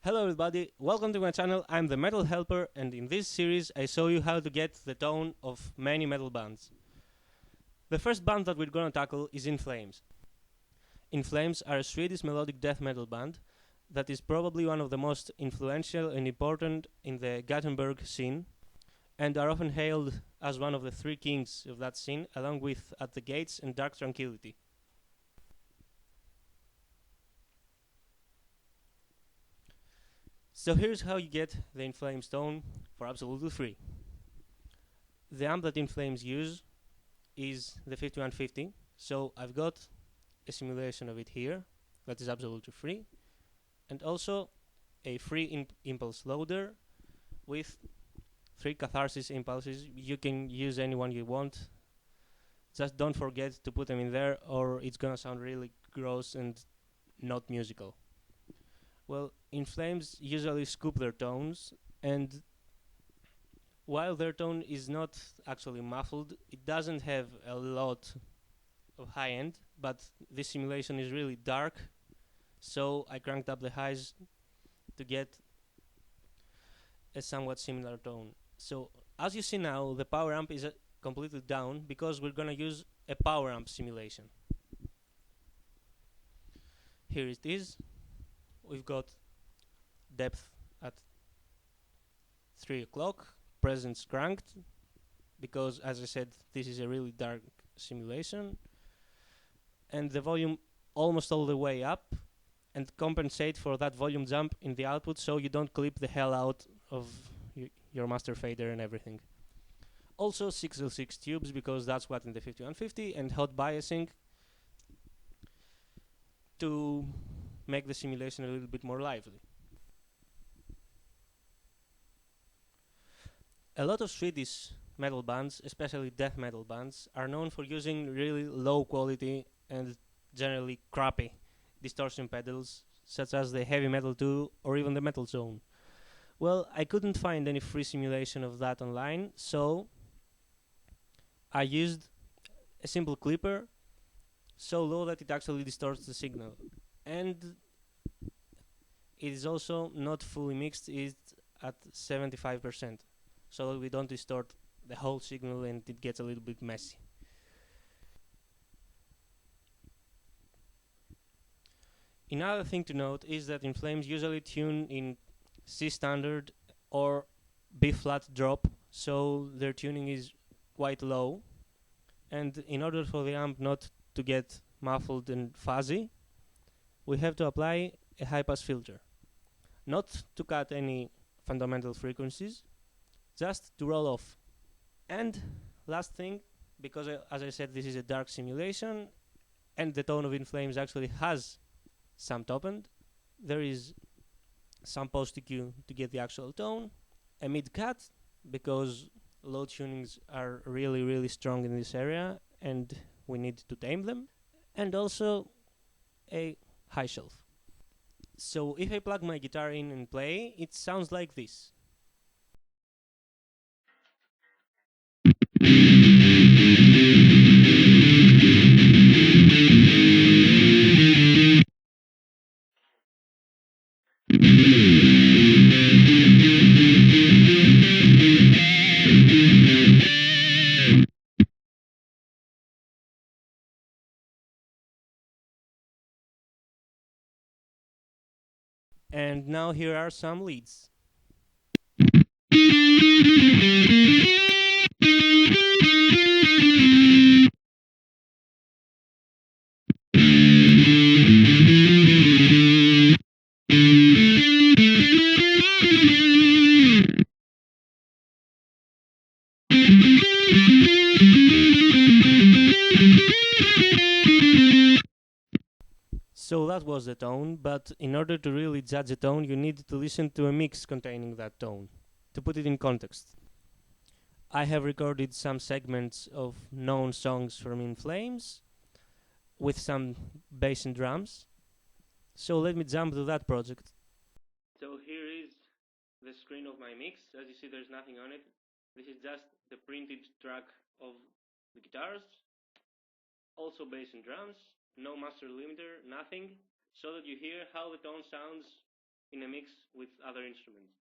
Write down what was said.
Hello everybody, welcome to my channel. I'm the Metal Helper, and in this series I show you how to get the tone of many metal bands. The first band that we're gonna tackle is In Flames. In Flames are a Swedish melodic death metal band that is probably one of the most influential and important in the Gothenburg scene, and are often hailed as one of the three kings of that scene, along with At the Gates and Dark Tranquillity. So here's how you get the In Flames tone for absolutely free. The amp that In Flames use is the 5150, so I've got a simulation of it here that is absolutely free, and also a free impulse loader with 3 Catharsis impulses. You can use any one you want, just don't forget to put them in there or it's gonna sound really gross and not musical. Well, In Flames usually scoop their tones, and while their tone is not actually muffled, it doesn't have a lot of high end, but this simulation is really dark, so I cranked up the highs to get a somewhat similar tone. So as you see now, the power amp is completely down because we're gonna use a power amp simulation. Here it is. We've got depth at 3 o'clock, presence cranked, because as I said, this is a really dark simulation, and the volume almost all the way up, and compensate for that volume jump in the output so you don't clip the hell out of your master fader and everything. Also 6L6 tubes, because that's what in the 5150, and hot biasing to make the simulation a little bit more lively. A lot of Swedish metal bands, especially death metal bands, are known for using really low quality and generally crappy distortion pedals, such as the Heavy Metal 2 or even the Metal Zone. Well, I couldn't find any free simulation of that online, so I used a simple clipper so low that it actually distorts the signal, and it is also not fully mixed, it's at 75%, so that we don't distort the whole signal and it gets a little bit messy. Another thing to note is that In Flames usually tune in C standard or B flat drop, so their tuning is quite low, and in order for the amp not to get muffled and fuzzy, we have to apply a high pass filter, not to cut any fundamental frequencies, just to roll off. And last thing, because as I said, this is a dark simulation and the tone of In Flames actually has some top end, there is some post EQ to get the actual tone, a mid cut, because low tunings are really strong in this area and we need to tame them, and also a high shelf. So if I plug my guitar in and play, it sounds like this. And now here are some leads. So that was the tone, but in order to really judge a tone, you need to listen to a mix containing that tone. To put it in context, I have recorded some segments of known songs from In Flames with some bass and drums. So let me jump to that project. So here is the screen of my mix. As you see, there's nothing on it. This is just the printed track of the guitars, also bass and drums, no master limiter, nothing, so that you hear how the tone sounds in a mix with other instruments.